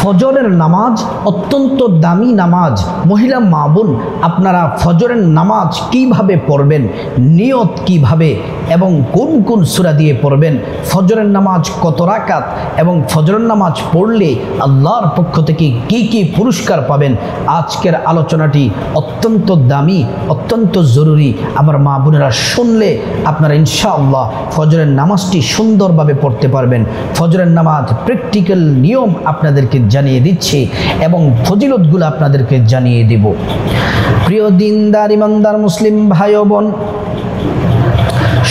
ফজরের নামাজ অত্যন্ত দামি নামাজ। মহিলা মা বোন, আপনারা ফজরের নামাজ কিভাবে পড়বেন, নিয়ত কিভাবে এবং কোন কোন সূরা দিয়ে পড়বেন, ফজরের নামাজ কত রাকাত এবং ফজরের নামাজ পড়লে আল্লাহর পক্ষ থেকে কি কি পুরস্কার পাবেন, আজকের আলোচনাটি অত্যন্ত দামি, অত্যন্ত জরুরি। আমার মা বোনেরা শুনলে আপনারা ইনশাআল্লাহ ফজরের নামাজটি সুন্দরভাবে পড়তে পারবেন। ফজরের নামাজ প্র্যাকটিক্যাল নিয়ম আপনাদেরকে জানিয়ে দিচ্ছি এবং ফজিলতগুলো আপনাদেরকে জানিয়ে দেব। প্রিয় দিনদার ইমানদার মুসলিম ভাই ও বোন,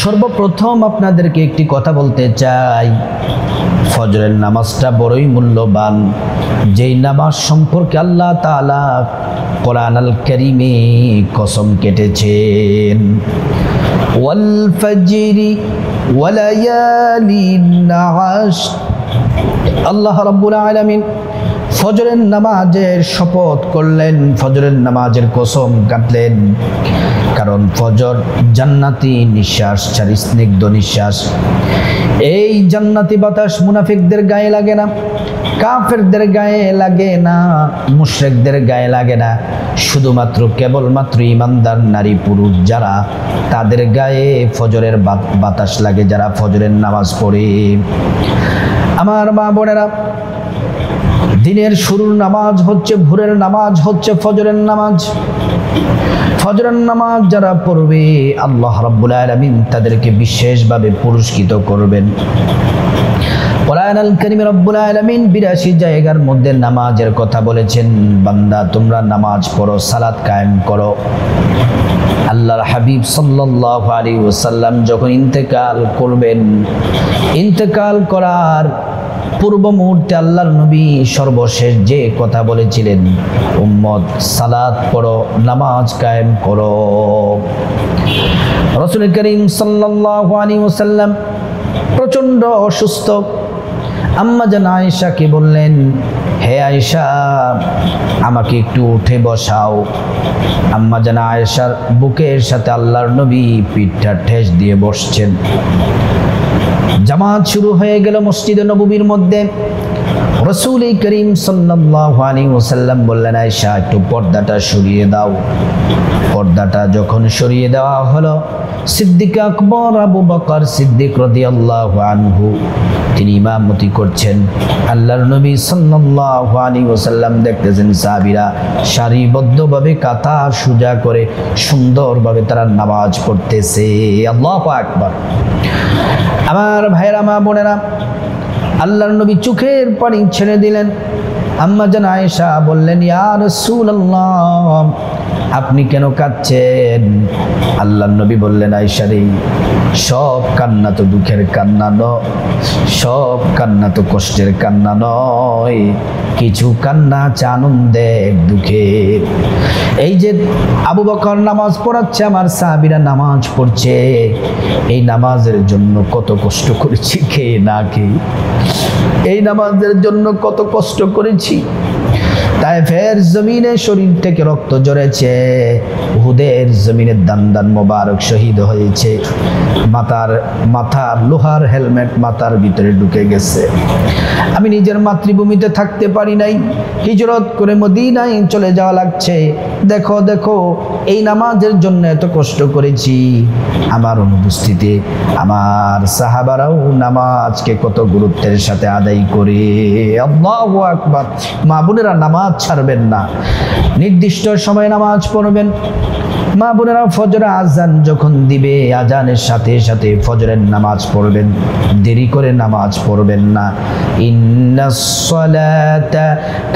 সর্বপ্রথম আপনাদেরকে একটি কথা বলতে চাই, ফজরের নামাজটা বড়ই মূল্যবান। যেই নামাজ সম্পর্কে আল্লাহ তাআলা কোরআন আল কারীমে কসম কেটেছেন, ওয়াল ফাজরি ওয়া লায়ালিন আশর। আল্লাহ রাব্বুল আলামিন ফজরের নামাজের শপথ করলেন, ফজরের নামাজের কসম কাটলেন, কারণ ফজর জান্নাতি নিঃশ্বাস, চারি স্নিগ্ধ নিঃশ্বাস। এই জান্নাতি বাতাস মুনাফিকদের গায়ে লাগে না, কাফেরদের গায়ে লাগে না, মুশরিকদের গায়ে লাগে না, শুধুমাত্র কেবলমাত্র ইমানদার নারী পুরুষ যারা, তাদের গায়ে ফজরের বাতাস লাগে, যারা ফজরের নামাজ পড়ে। আমার মা বোনেরা, দিনের শুরুর নামাজ হচ্ছে, ভোরের নামাজ হচ্ছে ফজরের নামাজ। ফজরের নামাজ যারা পড়বে আল্লাহ রাব্বুল আলামিন তাদেরকে বিশেষভাবে পুরস্কৃত করবেন। কোরআন আল কারীমে রব্বুল আলামিন ৮২ জায়গার মধ্যে নামাজের কথা বলেছেন, বান্দা তোমরা নামাজ পড়ো, সালাত কায়েম করো। আল্লাহর হাবিব সাল্লাল্লাহু আলাইহি ওয়াসাল্লাম যখন ইন্তেকাল করবেন, ইন্তেকাল করার পূর্ব মুহূর্তে আল্লাহর নবী সর্বশেষ যে কথা বলেছিলেন, উম্মত সালাত পড়ো, নামাজ কায়েম করো। রাসূল করিম সাল্লাল্লাহু আলাইহি ওয়াসাল্লাম প্রচন্ড অসুস্থ। আম্মা জান আয়েশাকে বললেন, হে আয়েশা, আমাকে একটু উঠে বসাও। আম্মা জান আয়েশার বুকের সাথে আল্লাহর নবী পিঠটা ঠেস দিয়ে বসছেন। জামাত শুরু হয়ে গেল মসজিদে নববীর মধ্যে। রাসূল করিম সাল্লাল্লাহু আলাইহি ওয়াসাল্লাম বললেন, আয়েশা একটু পর্দাটা সরিয়ে দাও। পর্দাটা যখন সরিয়ে দেওয়া হলো, সিদ্দিক আকবর আবু বকর সিদ্দিক রাদিয়াল্লাহু আনহু তিনি ইমামতি করছেন। আল্লাহর নবী সাল্লাল্লাহু আলাইহি ওয়াসাল্লাম দেখতেছেন সাহাবীরা সারিবদ্ধভাবে কাতা সোজা করে সুন্দরভাবে তারা নামাজ পড়তেছে। আল্লাহু আকবার। আমার ভাইরা মা বোনেরা, আল্লাহর নবী চোখের পানি ছেড়ে দিলেন। আম্মা জান আয়েশা বললেন, ইয়া রাসূলুল্লাহ, আপনি কেন কাঁদছেন? আল্লাহর নবী বললেন, আয়েশা রে, সব কান্না তো দুঃখের কান্না নয়, সব কান্না তো কষ্টের কান্না নয়, কিছু কান্না আছে আনন্দের, দুঃখের। এই যে আবু বকর নামাজ পড়াচ্ছে, আমার সাহাবীরা নামাজ পড়ছে, এই নামাজের জন্য কত কষ্ট করেছি, খেয়ে না খেয়ে এই নামাজের জন্য কত কষ্ট করেছি। তায়েফের জমিনে শরীর থেকে রক্ত ঝরেছে, উহুদের জমিনে দান দান মোবারক শহীদ হয়েছে, মাথার লোহার হেলমেট মাথার ভিতরে ঢুকে গেছে। আমি নিজের মাতৃভূমিতে থাকতে পারি নাই, হিজরত করে মদিনায় চলে যাওয়া লাগছে। দেখো দেখো, এই নামাজের জন্য এত কষ্ট করেছি, আমার অনুপস্থিতি আমার সাহাবারাও নামাজকে কত গুরুত্বের সাথে আদায় করে। আল্লাহু আকবার। মা বোনেরা, নামাজ ছাড়বেন না, নির্দিষ্ট সময়ে নামাজ পড়বেন। মা বোনেরা, ফজর আজান যখন দিবে, আজানের সাথে সাথে ফজরের নামাজ পড়বেন, দেরি করে নামাজ পড়বেন না। ইন্নাস সালাতা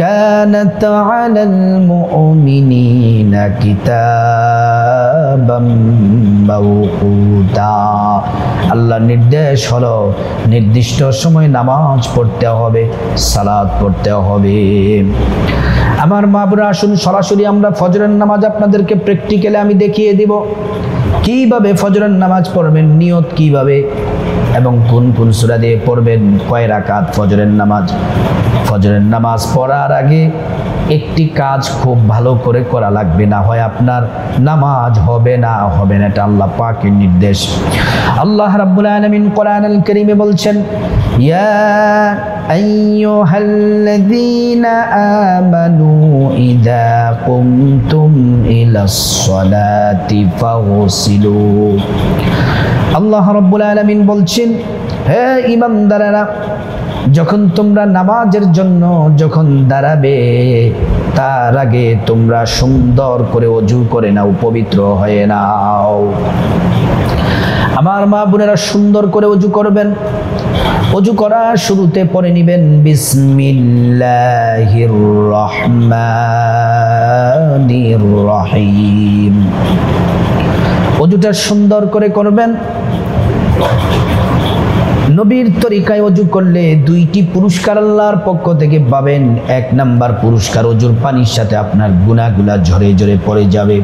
কানাত আলাল মুমিনিনা কিতাবাম মাওকুতা। আল্লাহর নির্দেশ হলো নির্দিষ্ট সময় নামাজ পড়তে হবে, সালাত পড়তে হবে। আমার মা বোনেরা, আসুন সরাসরি আমরা ফজরের নামাজ আপনাদেরকে প্র্যাকটিক্যালি আমি দেখিয়ে দিব কিভাবে ফজরের নামাজ পড়বেন, নিয়ত কিভাবে এবং কোন কোন সূরা দিয়ে পড়বেন, কয় রাকাত ফজরের নামাজ। ফজরের নামাজ পড়ার আগে একটি কাজ খুব ভালো করে করা লাগবে, না হয় আপনার নামাজ হবে না। এটা আল্লাহ পাকের নির্দেশ। আল্লাহ রাব্বুল আলামিন কোরআনুল কারীমে বলছেন, ইয়া আইয়ুহাল্লাযীনা আমানু ইযা কুমতুম ইলাস সালাতি ফাগসিলু। আল্লাহ রাব্বুল আলামিন বলছেন, হে ঈমানদারেরা, যখন তোমরা নামাজের জন্য যখন দাঁড়াবে, তার আগে তোমরা সুন্দর করে ওযু করে নাও, পবিত্র হয়ে নাও। আমার মা বোনেরা সুন্দর করে ওযু করবেন। ওযু করার শুরুতে পড়ে নেবেন বিসমিল্লাহির রহমানির রহিম। ওযুটা সুন্দর করে করবেন। নবীর তরিকায় ওযু করলে দুইটি পুরস্কার আল্লাহর পক্ষ থেকে পাবেন। এক নাম্বার পুরস্কার, ওযুর পানির সাথে আপনার গুনাহগুলা ঝরে ঝরে পড়ে যাবে।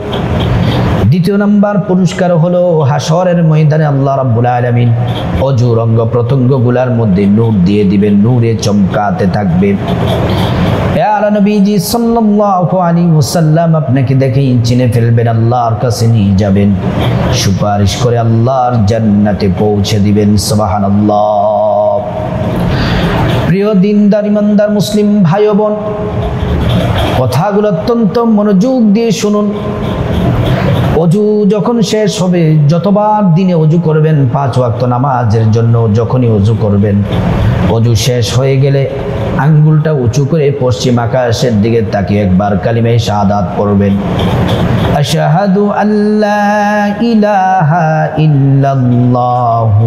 দ্বিতীয় নাম্বার পুরস্কার হলো হাসরের ময়দানে আল্লাহ রাব্বুল আলামিন ওযুর অঙ্গ প্রত্যঙ্গগুলার মধ্যে নূর দিয়ে দিবেন, নূরে চমকাতে থাকবে। ইয়া নবীজি সাল্লাল্লাহু আলাইহি ওয়াসাল্লাম আপনাকে দেখেই চিনে ফেলবেন, আল্লাহর কাছে নিয়ে যাবেন, সুপারিশ করে আল্লাহর জান্নাতে পৌঁছে দিবেন। সুবহানাল্লাহ। প্রিয় দিনদার ইমানদার মুসলিম ভাই ও বোন, কথাগুলো অত্যন্ত মনোযোগ দিয়ে শুনুন। ওযু যখন শেষ হবে, যতবার দিনে ওযু করবেন 5 ওয়াক্ত নামাজের জন্য, যখনই ওযু করবেন, ওযু শেষ হয়ে গেলে আঙ্গুলটা উঁচু করে পশ্চিম আকাশের দিকে তাকিয়ে একবার কালিমায়ে শাহাদাত পড়বেন। আশহাদু আল্লা ইলাহা ইল্লাল্লাহু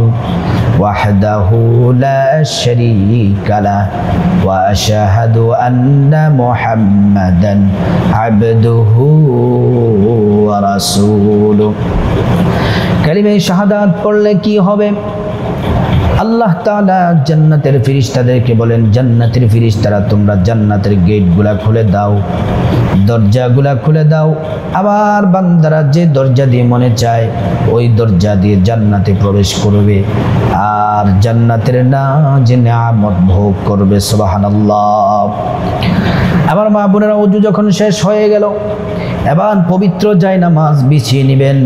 ওয়াহদাহু লা শারীকা লাহু ওয়া আশহাদু আন্না মুহাম্মাদান আবদুহু ওয়া রাসূলুহু। কালিমায়ে শাহাদাত পড়লে কি হবে? আল্লাহ তাআলা জান্নাতের ফেরেশতাদেরকে বলেন, জান্নাতের ফেরেশতারা তোমরা জান্নাতের গেটগুলা খুলে দাও, দরজাগুলা খুলে দাও। আবার বান্দারা যে দরজা দিয়ে মনে চায় ওই দরজা দিয়ে জান্নাতে প্রবেশ করবে আর জান্নাতের নাজ নিয়ামত ভোগ করবে। সুবহানাল্লাহ। আমার মা বোনেরা, ওযু যখন শেষ হয়ে গেল, এবার পবিত্র জায়নামাজ বিছিয়ে নেবেন।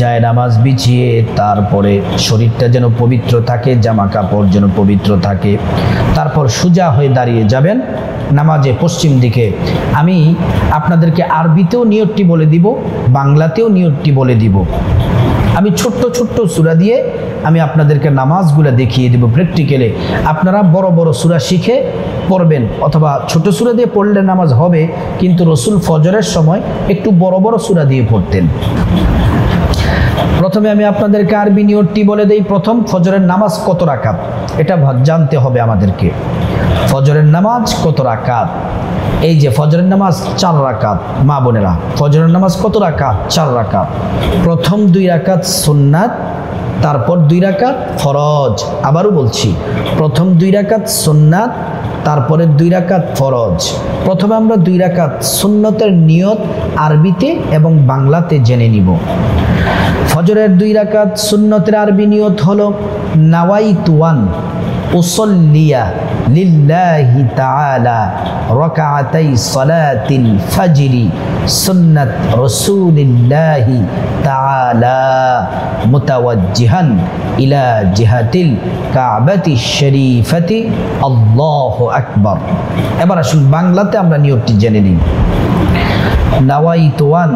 জায়নামাজ বিছিয়ে তারপরে শরীরটা যেন পবিত্র থাকে, জামা কাপড় যেন পবিত্র থাকে। তারপর সোজা হয়ে দাঁড়িয়ে যাবেন নামাজে পশ্চিম দিকে। আমি আপনাদেরকে আরবিতেও নিয়তটি বলে দিব, বাংলাতেও নিয়তটি বলে দিব। আমি ছোট্ট ছোট্ট সূরা দিয়ে আমি আপনাদেরকে নামাজগুলো দেখিয়ে দেব প্র্যাকটিক্যালে। আপনারা বড় বড় সূরা শিখে পড়বেন, অথবা ছোট সূরা দিয়ে পড়লে নামাজ হবে, কিন্তু রাসূল ফজরের সময় একটু বড় বড় সূরা দিয়ে পড়তেন। প্রথমে আমি আপনাদেরকে আরবি নিয়তটি বলে দেই। প্রথম, ফজরের নামাজ কত রাকাত এটা জানতে হবে আমাদেরকে। ফজরের নামাজ কত রাকাত? এই যে ফজরের নামাজ 4 রাকাত। মা বোনেরা, ফজরের নামাজ কত রাকাত? 4 রাকাত। প্রথম 2 রাকাত সুন্নাত, তারপর 2 রাকাত ফরজ। আবারও বলছি, প্রথম 2 রাকাত সুন্নাত, তারপরে 2 রাকাত ফরজ। প্রথমে আমরা 2 রাকাত সুন্নতের নিয়ত আরবিতে এবং বাংলাতে জেনে নিব। ফজরের 2 রাকাত সুন্নতের আরবি নিয়ত হলো নাওয়াইতু আন উসাল্লিয়া লিল্লাহি তাআলা রাকাতাই সালাতিল ফাজরি সুন্নাত রাসূলিল্লাহি তাআলা মুতাওয়াজ্জিহান ইলা জিহাতিল কাবাতিশ শরীফাতি আল্লাহু আকবার। এবার আসুন বাংলাতে আমরা নিয়তটি জেনে নিই। নাওয়াইতু আন,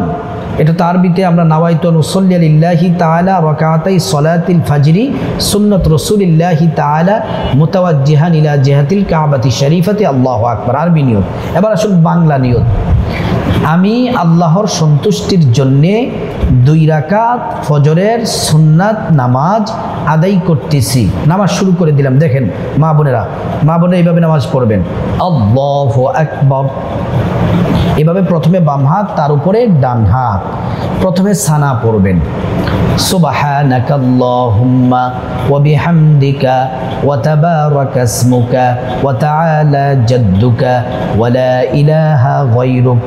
এটা তো আরবিতে আমরা নাওয়াইতু আন উসাল্লি লিল্লাহি তাআলা রাকাতাই সালাতিল ফাজরি সুন্নাত রাসূলিল্লাহি তাআলা মুতাওয়াজ্জিহান ইলা জিহাতিল কাবাতিশ শরীফাতি আল্লাহু আকবার, আরবি নিয়ত। এবার আসুন বাংলা নিয়ত। আমি আল্লাহর সন্তুষ্টির জন্যে 2 রাকাত ফজরের সুন্নাত নামাজ আদায় করতেছি। নামাজ শুরু করে দিলাম। দেখেন মা বোনেরা এইভাবে নামাজ পড়বেন। আল্লাহু আকবার, এভাবে প্রথমে বাম হাত, তার উপরে ডান হাত। প্রথমে সানা পড়বেন, সুবহানাকা আল্লাহুম্মা ওয়া বিহামদিকা ওয়া তাবারাকা ইসমুকা ওয়া তাআলা জাদ্দুকা ওয়া লা ইলাহা গায়রুক।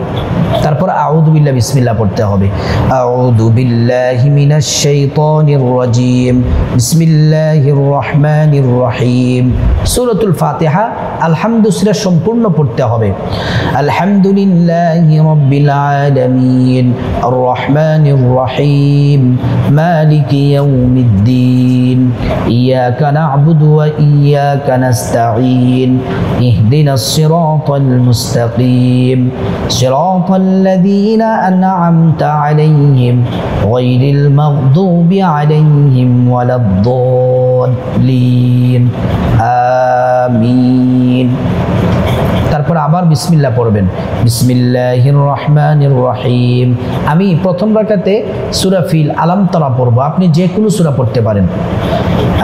তারপর আউযু বিল্লাহি বিসমিল্লাহ পড়তে হবে, আউযু বিল্লাহি মিনাশ শাইতানির রাজিম, বিসমিল্লাহির রহমানির রহিম। সূরাতুল ফাতিহা আলহামদু সূরা সম্পূর্ণ পড়তে হবে। আলহামদুলিল্লাহি রাব্বিল আলামিন আর রহমানির রহিম মালিকি ইয়াউমিদ্দিন ইয়াকা না'বুদু ওয়া ইয়াকা নাস্তাঈন ইহদিনাস সিরাতাল মুস্তাকিম সিরাতাল্লাযীনা আন'আমতা আলাইহিম গায়রিল মাগদুবি আলাইহিম ওয়ালাদ-দাল্লিন আমিন। তারপর আবার বিসমিল্লাহ পড়বেন, বিসমিল্লাহির রহমানির রহিম। আমি প্রথম রাকাতে সূরা ফিল আলাম তারা পড়ব, আপনি যে কোনো সূরা পড়তে পারেন।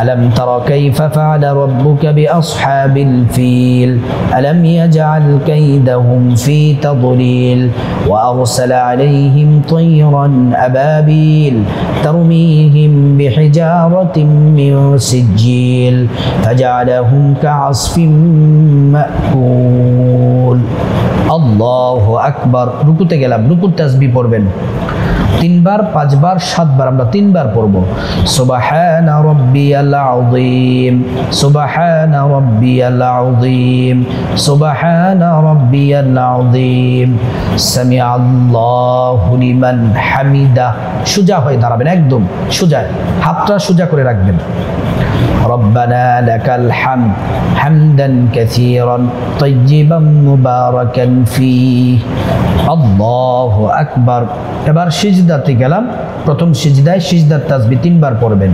আলাম তারা কাইফা ফাআলা রাব্বুকা বিআসহাবিল ফিল আলাম ইয়াজআল কাইদাহুম ফি তাদলিল ওয়া আরসালা আলাইহিম তায়রান আবাবিল তারমিহিম বিহিজারাতিন মিন সিজিল ফাজআলাহুম কাআসফিন মাকুল। আল্লাহু আকবার। রুকুতে গেলাম, রুকুর তাসবিহ পড়বেন 3 বার, 5 বার, 7 বার, আমরা 3 বার পড়ব। সুবহানা রাব্বিয়াল আযীম, সুবহানা রাব্বিয়াল আযীম, সুবহানা রাব্বিয়াল আযীম, সামিআল্লাহু লিমান হামিদা। সোজা হয়ে দাঁড়াবেন, একদম সোজা, হাতটা সোজা করে রাখবেন। ربنا لك الحمد حمدا كثيرا طيبا مباركا فيه الله أكبر। এবার সিজদাতে গেলাম, প্রথম সিজদায় সিজদার তাসবিহ 3 বার পড়বেন,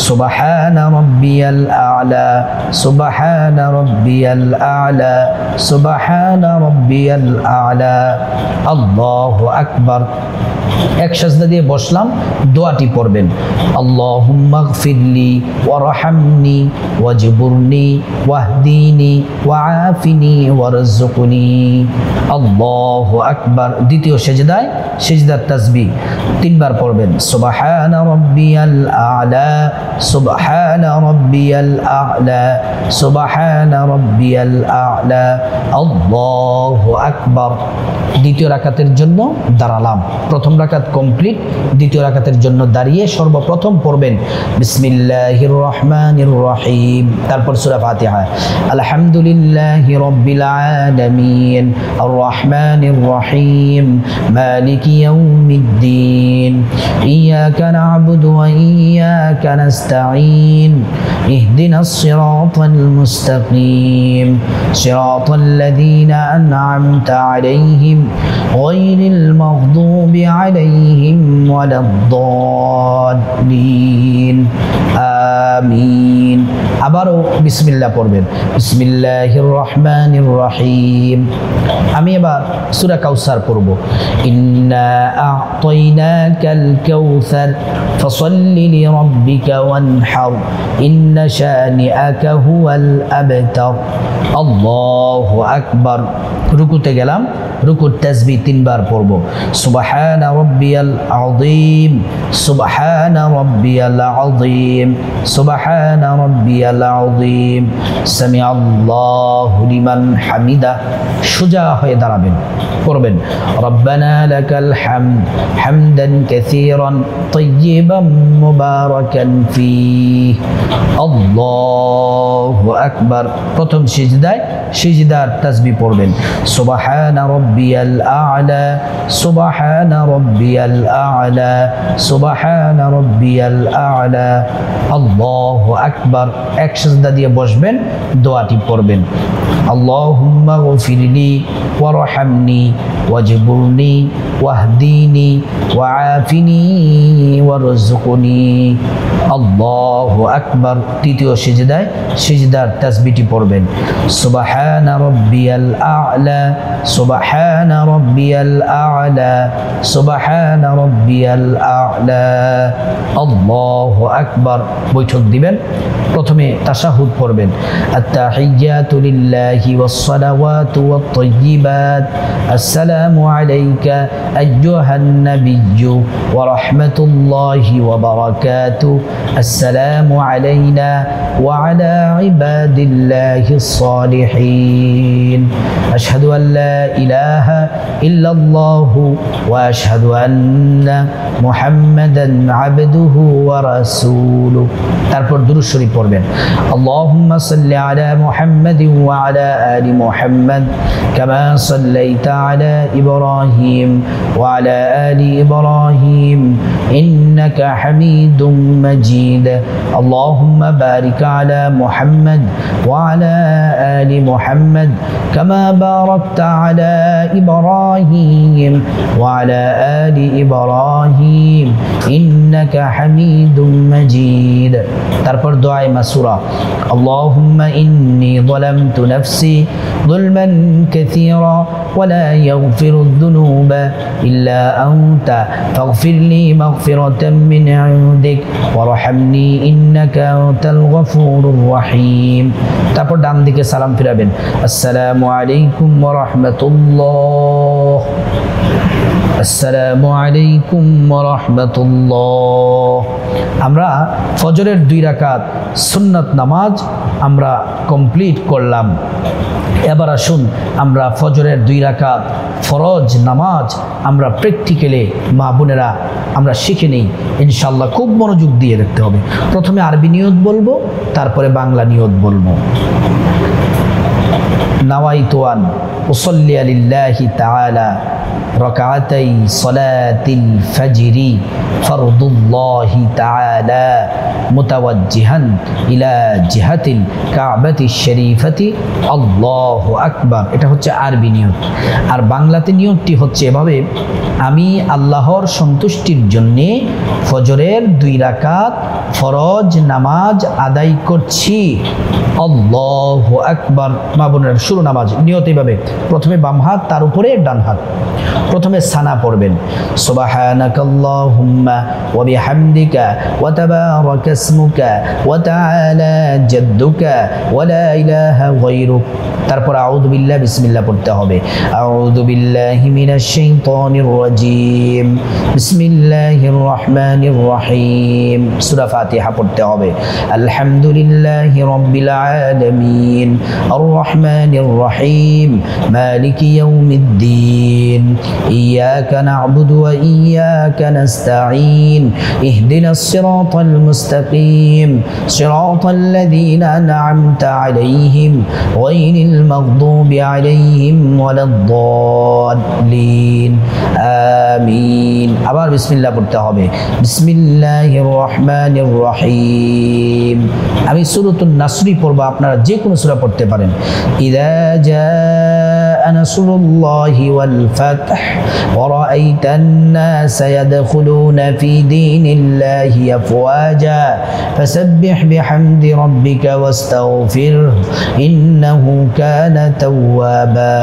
সুবহানা রাব্বিয়াল আ'লা, সুবহানা রাব্বিয়াল আ'লা, সুবহানা রাব্বিয়াল আ'লা, আল্লাহু আকবার। এক সিজদা দিয়ে বসলাম, দোয়াটি পড়বেন, আল্লাহুম্মা গফিরলি ওয়ারহামনি ওয়াজবুরনি ওয়াহদিনি ওয়াআফিনি ওয়ারযুকনি। আল্লাহু আকবার। দ্বিতীয় সিজদায় সিজদার তাসবিহ 3 বার পড়বেন, সুবহানা রাব্বিয়াল আ'লা, সুবহানা রাব্বিয়াল আ'লা, সুবহানা রাব্বিয়াল আ'লা, আল্লাহু আকবার। দ্বিতীয় রাকাতের জন্য দাঁড়ালাম, প্রথম রাকাত কমপ্লিট, দ্বিতীয় রাকাতের জন্য দাঁড়িয়ে সর্বপ্রথম পড়বেন বিসমিল্লাহির রহমানির রহিম, তারপর সূরা ফাতিহা। আলহামদুলিল্লাহি রাব্বিল আলামিন আর রহমানির রহিম মালিকি ইয়াউমিদ্দিন ইয়াকা না'বুদু ওয়া ইয়াকা নাস্তাঈন ইহদিনাস সিরাতাল মুস্তাকিম সিরাতাল্লাযীনা আন'আমতা আলাইহিম গায়রিল মাগদুবি আলাইহিম ওয়ালাদ-দাল্লিন আমিন। আবারও বিসমিল্লাহ পড়বেন, বিসমিল্লাহির রহমানির রহিম। আমি এবার সূরা কাউসার পড়ব, ইন্না আ'তাইনাকাল কাউসার ফাসাল্লি লিরাব্বিকা ওয়ানহার ইন্না শানিআকা হুয়াল আবতার। আল্লাহু আকবার। রুকুতে গেলাম, রুকুর তাসবিহ 3 বার পড়ব, সুবহানা রাব্বিয়াল আযীম, সুবহানা রাব্বিয়াল আযীম, সুবহানা রাব্বিয়াল আযীম, সামিআল্লাহু লিমান হামিদা। সোজা হয়ে দাঁড়াবেন, পড়বেন রব্বানা লাকাল হামদ হামদান কাসীরান তাইয়িবান মুবারাকান ফীহ। আল্লাহু আকবার। প্রথম সিজদায় সিজদার তাসবিহ পড়বেন, সুবহানা রাব্বিয়াল আ'লা, সুবহানা রাব্বিয়াল আ'লা, সুবহানা রাব্বিয়াল আ'লা, আল্লাহু আকবার। এক সিজদা দিয়ে বসবেন, দোয়াটি পড়বেন, আল্লাহুম্মা গফিরলি ওয়ারহামনি ওয়াজবুরনি ওয়াহদিনি ওয়াআফিনি ওয়ারযুকনি। আল্লাহু আকবার। তৃতীয় সিজদায় সিজদার তাসবিহটি পড়বেন, সুবহানা রাব্বিয়াল আ'লা, সুবহানা রাব্বিয়াল আ'লা, সুবহানা রাব্বিয়াল আ'লা, আল্লাহু আকবার। আবার বৈঠক দিবেন। প্রথমে তাশাহুদ পড়বেন, আত-তাহিয়্যাতু লিল্লাহি ওয়াস-সালাওয়াতু ওয়াত-তাইয়্যিবাত, আসসালামু আলাইকা আইয়ুহান নাবিয়্যু ওয়া রাহমাতুল্লাহি ওয়া বারাকাতুহু, আসসালামু আলাইনা ওয়া আলা ইবাদিল্লাহিস সালিহিন, আশহাদু আল লা ইলাহা ইল্লাল্লাহু ওয়া আশহাদু আন্না মুহাম্মাদান আবদুহু ওয়া রাসূলুহু। তারপর দুরূদ শরীফ পড়বেন, আল্লাহুম্মা সাল্লি আলা মুহাম্মাদিন ওয়া আলা আলি মুহাম্মাদ কামা সাল্লাইতা আলা ইব্রাহিম ওয়া আলা আলি ইব্রাহিম ইন্নাকা হামিদুম মাজিদ, আল্লাহুম্মা বারিক আলা মুহাম্মাদ ওয়া আলা আলি মুহাম্মাদ কামা বারাকতা আলা ইব্রাহিম ওয়া আলা আলি ইব্রাহিম ইন্নাকা হামিদুম মাজিদ। তারপর দোয়া মাসুরা, আল্লাহুম্মা ইন্নী যালামতু নাফসি যুলমান কাসীরা ওয়া লা ইয়াগফিরু যুনুবা ইল্লা আনতা ফাগফিরলি মাগফিরাতাম মিন ইনদিক ওয়ারহামনি ইন্নাকা আনতাল গফুরুর রহিম। তারপর ডান দিকে সালাম ফিরাবেন, আসসালামু আলাইকুম ওয়া রাহমাতুল্লাহ, আসসালামু আলাইকুম ওয়া রাহমাতুল্লাহ। আমরা ফজরের 2 রাকাত সুন্নাত নামাজ আমরা কমপ্লিট করলাম। এবার আসুন আমরা ফজরের 2 রাকাত ফরজ নামাজ আমরা প্র্যাকটিক্যালি মা বোনেরা আমরা শিখে নিই ইনশাআল্লাহ। খুব মনোযোগ দিয়ে দেখতে হবে। প্রথমে আরবি নিয়ত বলবো, তারপরে বাংলা নিয়ত বলবো। নাওয়াইতু আন উসাল্লি লিল্লাহি তাআলা রাকাতাই সালাতিল ফজরি ফরদুল্লাহি তাআলা মুতাওয়াজ্জিহান ইলা জিহাতিল কাবাতিশ শরীফাতি আল্লাহু আকবার। এটা হচ্ছে আরবি নিয়ত। আর বাংলাতে নিয়তটি হচ্ছে এভাবে, আমি আল্লাহর সন্তুষ্টির জন্যে ফজরের 2 রাকাত ফরজ নামাজ আদায় করছি, আল্লাহু আকবার। মা বোনেরা শুরু নামাজ নিয়ত এইভাবে, প্রথমে বাম হাত তার উপরে ডান হাত। প্রথমে সানা পড়বেন, সুবহানাকাল্লাহুম্মা ওয়া বিহামদিকা ওয়া তাবারাকা ইসমুকা ওয়া তাআলা জাদ্দুকা ওয়া লা ইলাহা গায়রুক। তারপর আউযু বিল্লাহি বিসমিল্লাহ পড়তে হবে, আউযু বিল্লাহি মিনাশ শাইতানির রাজীম বিসমিল্লাহির রহমানির রহিম। সূরা ফাতিহা পড়তে হবে, আলহামদুলিল্লাহি রাব্বিল আলামিন আর রহমানির রহিম মালিকি ইয়াউমিদ্দিন ইয়্যাকা না'বুদু ওয়া ইয়্যাকা নাস্তাঈন ইহদিনাস সিরাতাল মুস্তাকিম সিরাতাল লাযীনা আন'আমতা আলাইহিম গায়রিল মাগদুবি আলাইহিম ওয়ালাদ-দাল্লিন আমিন। আবার বিসমিল্লাহ পড়তে হবে, বিসমিল্লাহির রহমানির রহিম। আমি সূরাতুন নাসরি পড়ব, আপনারা যে কোনো সূরা পড়তে পারেন। ইযা জাআ নাসরুল্লাহি ওয়াল ফাতহ ওয়া রাআইতান নাসা ইয়াদখুলুনা ফি দীনিল্লাহি আফওয়াজা ফাসাব্বিহ বিহামদি রাব্বিকা ওয়াস্তাগফিরহু ইন্নাহু কানা তাওয়াবা।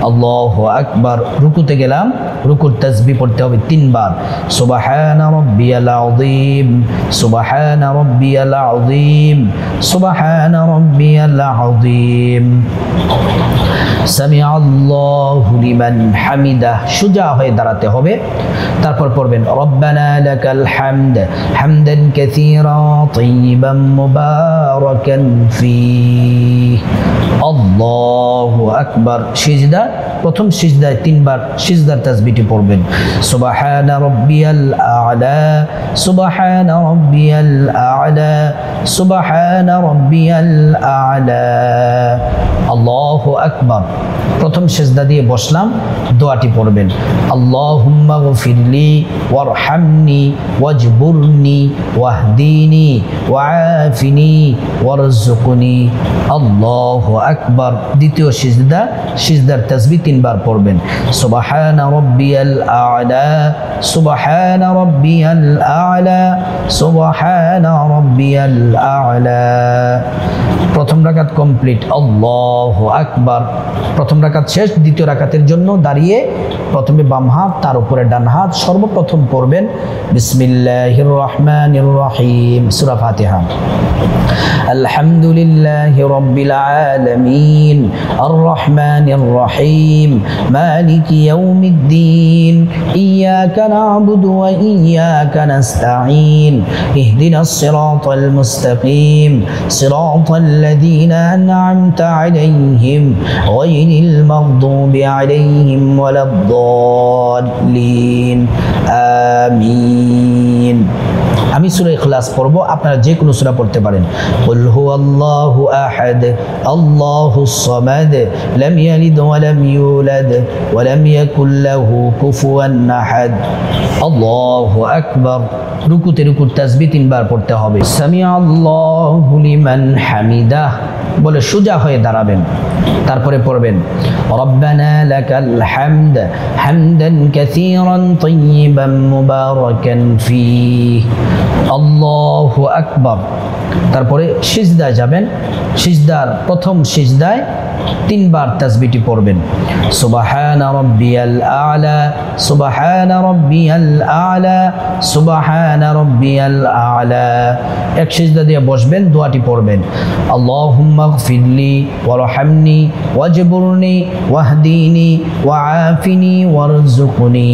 আল্লাহু আকবার। রুকুতে গেলাম, রুকুর তাসবিহ পড়তে হবে 3 বার, সুবহানা রাব্বিয়াল আযীম সুবহানা রাব্বিয়াল আযীম সুবহানা রাব্বিয়াল আযীম, সামিআ আল্লাহু লিমান হামিদাহ। সোজা হয়ে দাঁড়াতে হবে। তারপর পড়বেন, রব্বানা লাকাল হামদ হামদান কাসীরা তাইয়িবান মুবারাকান ফীহ, আল্লাহু আকবার। সিজদা, প্রথম সিজদায় 3 বার সিজদার তাসবিহটি পড়বেন, সুবহানা রাব্বিয়াল আ'লা সুবহানা রাব্বিয়াল আ'লা সুবহানা রাব্বিয়াল আ'লা, আল্লাহু আকবার। প্রথম সিজদা দিয়ে বসলাম, দোয়াটি পড়বেন, আল্লাহুম্মা গফিরলি ওয়ারহামনি ওয়াজবুরনি ওয়াহদিনি ওয়াআফিনি ওয়ারযুকনি, আল্লাহু আকবার। দ্বিতীয় সিজদা, সিজদার তাসবিহ 3 বার পড়বেন, সুবহানা রাব্বিয়াল আ'লা সুবহানা রাব্বিয়াল আ'লা সুবহানা রাব্বিয়াল আ'লা। প্রথম রাকাত কমপ্লিট। আল্লাহ আল্লাহু আকবার। প্রথম রাকাত শেষ, দ্বিতীয় রাকাতের জন্য দাঁড়িয়ে প্রথমে বাম হাত, তার উপরে ডান হাত, সর্বপ্রথম পড়বেন বিসমিল্লাহির রহমানির রহিম, সূরা ফাতিহা। আলহামদুলিল্লাহি রাব্বিল আলামিন আর রহমানির রহিম মালিকি ইয়াউমিদ্দিন ইয়াকা না'বুদু ওয়া ইয়াকা নাস্তাঈন ইহদিনাস সিরাতাল মুস্তাকিম সিরাতাল লাযীনা আন'আমতা আলাইহিম গায়রিল মাগদুবি আলাইহিম ওয়ালাদ-দাল্লিন আমিন। আমি সূরা ইখলাস পড়ব, আপনারা যে কোনো সূরা পড়তে পারেন। কুল হুয়াল্লাহু আহাদ আল্লাহুস সামাদ লাম ইয়ালিদ ওয়া লাম ইউলাদ ওয়া লাম ইয়াকুল লাহু কুফুয়ান আহাদ। আল্লাহু আকবার। রুকুতে রুকুর তাসবিহ 3 বার পড়তে হবে। সামিআল্লাহু লিমান হামিদাহ বলে সোজা হয়ে দাঁড়াবেন, তারপরে পড়বেন রব্বানা লাকাল হামদ হামদান কাসীরান তাইয়িবান মুবারাকান ফীহি। আল্লাহু আকবার। তারপরে সিজদায় যাবেন, সিজদার প্রথম সিজদায় 3 বার তাসবিহটি পড়বেন সুবহানা রাব্বিয়াল আ'লা সুবহানা রাব্বিয়াল আ'লা সুবহানা রাব্বিয়াল আ'লা। এক সিজদা দিয়ে বসবেন, দোয়াটি পড়বেন আল্লাহুম্মা গফিরলি ওয়ারহামনি ওয়াজবুরনি ওয়াহদিনি ওয়াআফিনি ওয়ারযুকনি।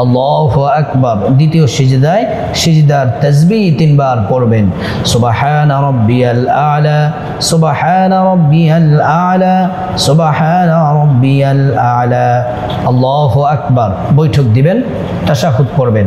আল্লাহু আকবার। দ্বিতীয় সিজদায় সিজদার তাসবিহ 3 বার পড়বেন সুবহানা রাব্বিয়াল আ'লা সুবহানা রাব্বিয়াল আ'লা সুবহানা রাব্বিয়াল আ'লা। আল্লাহু আকবার। বৈঠক দিবেন, তাশাহুদ পড়বেন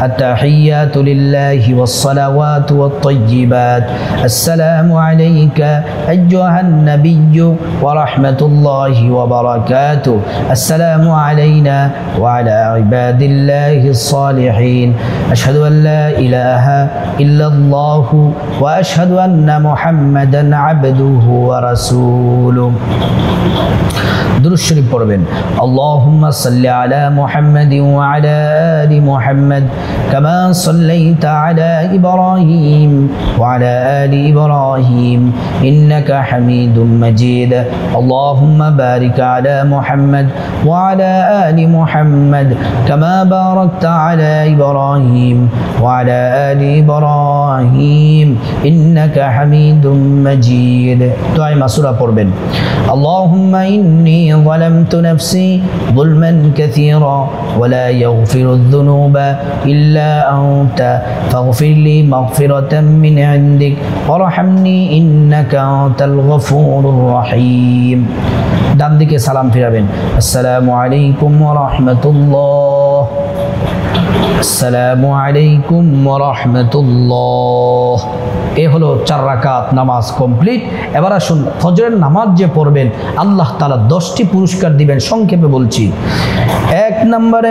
আত-তাহিয়াতু লিল্লাহি ওয়াস-সালাওয়াতু ওয়াত-তাইয়্যিবাত আসসালামু আলাইকা আইয়ুহান নাবিয়্যু ওয়া রাহমাতুল্লাহি ওয়া বারাকাতুহু আসসালামু আলাইনা ওয়া আলা ইবাদিল্লাহিস সালিহিন আশহাদু আন লা ইলাহা ইল্লাল্লাহু ওয়া আশহাদু আন্না মুহাম্মাদান আবদুহু ওয়া রাসূলুহু। দুরূদ শরীফ পড়বেন আল্লাহুম্মা সাল্লি আলা মুহাম্মাদিন ওয়া আলা আলি মুহাম্মাদ কামা সাল্লাইতা আলা ইব্রাহিম ওয়া আলা আলি ইব্রাহিম ইন্নাকা হামিদুম মাজিদ। আল্লাহুম্মা বারিক আলা মুহাম্মাদ ওয়া আলা আলি মুহাম্মাদ কামা বারাকতা আলা ইব্রাহিম ওয়া আলা আলি ইব্রাহিম ইন্নাকা হামিদুম মাজিদ। দোয়া মাসুরা পড়বেন আল্লাহুম্মা ইন্নী ظلمت نفسي ظلما كثيرا ولا يغفر الذنوب إلا أنت فاغفر لي مغفرة من عندك وارحمني إنك أنت الغفور الرحيم। ডান দিকে সালাম ফিরাবেন আসসালামু আলাইকুম ওয়া রাহমাতুল্লাহ আসসালামু আলাইকুম ওয়া রাহমাতুল্লাহ। এ হলো 4 রাকাত নামাজ কমপ্লিট। এবার আসুন ফজরের নামাজ যে পড়বেন আল্লাহ তাআলা 10টি পুরস্কার দিবেন। সংক্ষেপে বলছি, 1 নম্বরে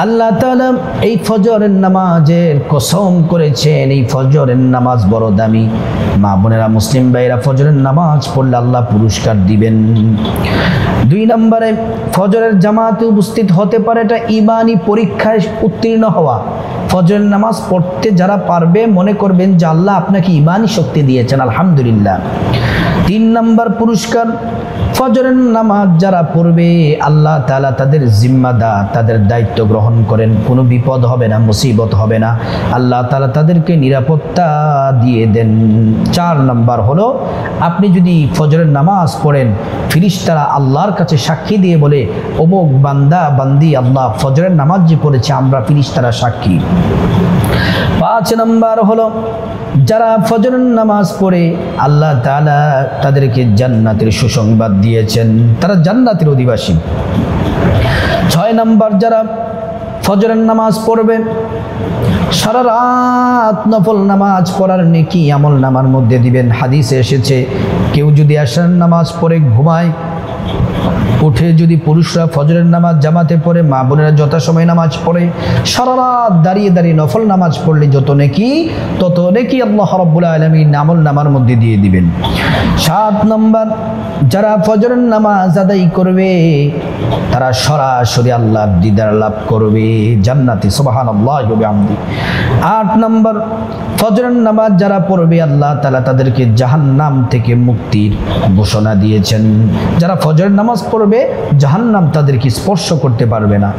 আল্লাহ তাআলা এই ফজরের নামাজের কসম করেছেন, এই ফজরের নামাজ বড় দামি। মা বোনেরা, মুসলিম ভাইরা, ফজরের নামাজ পড়লে আল্লাহ পুরস্কার দিবেন। 2 নম্বরে ফজরের জামাতে উপস্থিত হতে পারে, এটা ঈমানি পরীক্ষায় উত্তীর্ণ হওয়া। ফজরের নামাজ পড়তে যারা পারবে মনে করবেন যে আল্লাহ আপনাকে ঈমানি শক্তি দিয়েছেন, আলহামদুলিল্লাহ। 3 নম্বর পুরস্কার, ফজরের নামাজ যারা পড়বে আল্লাহ তাআলা তাদের জিম্মাদার, তাদের দায়িত্ব গ্রহণ করেন। কোনো বিপদ হবে না, মুসিবত হবে না, আল্লাহ তাআলা তাদেরকে নিরাপত্তা দিয়ে দেন। 4 নম্বর হলো, আপনি যদি ফজরের নামাজ পড়েন ফেরেশতারা আল্লাহর কাছে সাক্ষী দিয়ে বলে অমুক বান্দা বান্দি আল্লাহ ফজরের নামাজ যে পড়েছে, আমরা ফেরেশতারা সাক্ষী। 5 নম্বর হলো, যারা ফজরের নামাজ পড়ে আল্লাহ তাআলা তাদেরকে জান্নাতের সুসংবাদ দিয়েছেন, তারা জান্নাতের অধিবাসী। 6 নম্বর, যারা ফজরের নামাজ পড়বে সারা রাত নফল নামাজ পড়ার নেকি আমল নামার মধ্যে দিবেন। হাদিসে এসেছে, কেউ যদি আশার নামাজ পড়ে ঘুমায় উঠে যদি পুরুষরা ফজরের নামাজ জামাতে পড়ে, মা বোনেরা যথাসময়ে নামাজ পড়ে, সারা রাত দাঁড়িয়ে দাঁড়িয়ে নফল নামাজ পড়লে যত নেকি তত নেকি আল্লাহ রাব্বুল আলামিন আমল নামার মধ্যে দিয়ে দিবেন। 7 নম্বর, যারা ফজরের নামাজ আদায় করবে তারা সরাসরি আল্লাহর দিদার লাভ করবে জান্নাতে, সুবহানাল্লাহি ওয়া বিহামদিহি। 8 নম্বর, ফজরের নামাজ যারা পড়বে আল্লাহ তাআলা তাদেরকে জাহান্নাম থেকে মুক্তির ঘোষণা দিয়েছেন। যারা ফজরের নামাজ পড়বে জাহান্নাম তাদেরকে স্পর্শ করতে পারবে না।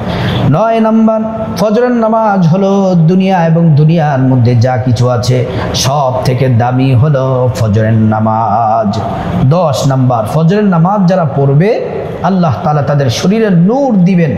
9 নম্বর, ফজরের নামাজ হলো দুনিয়া এবং দুনিয়ার মধ্যে যা কিছু আছে সব থেকে দামি হলো ফজরের নামাজ। 10 নম্বর, ফজরের নামাজ যারা পড়বে আল্লাহ তাআলা তাদের শরীরে নূর দিবেন,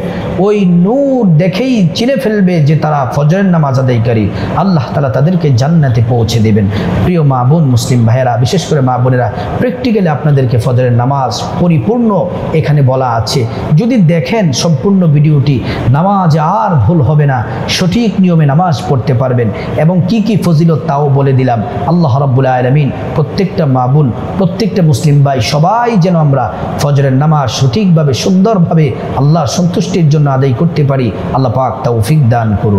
ওই নূর দেখেই চিনে ফেলবে যে তারা ফজরের নামাজ আদায়কারী, আল্লাহ তাআলা তাদেরকে জান্নাতে পৌঁছে দেবেন। প্রিয় মা বোন মুসলিম ভাইয়েরা, বিশেষ করে মা বোনেরা, প্র্যাকটিক্যালি আপনাদেরকে ফজরের নামাজ পরিপূর্ণ এখানে বলা আছে। যদি দেখেন সম্পূর্ণ ভিডিওটি, নামাজ আর ভুল হবে না, সঠিক নিয়মে নামাজ পড়তে পারবেন এবং কি কি ফজিলত তাও বলে দিলাম। আল্লাহ রাব্বুল আলামিন প্রত্যেকটা মা বোন, প্রত্যেকটা মুসলিম ভাই সবাই যেন আমরা ফজরের নামাজ সঠিকভাবে সুন্দরভাবে আল্লাহর সন্তুষ্টির জন্য আদায় করতে পারি। আল্লাহ পাক তৌফিক দান করুন।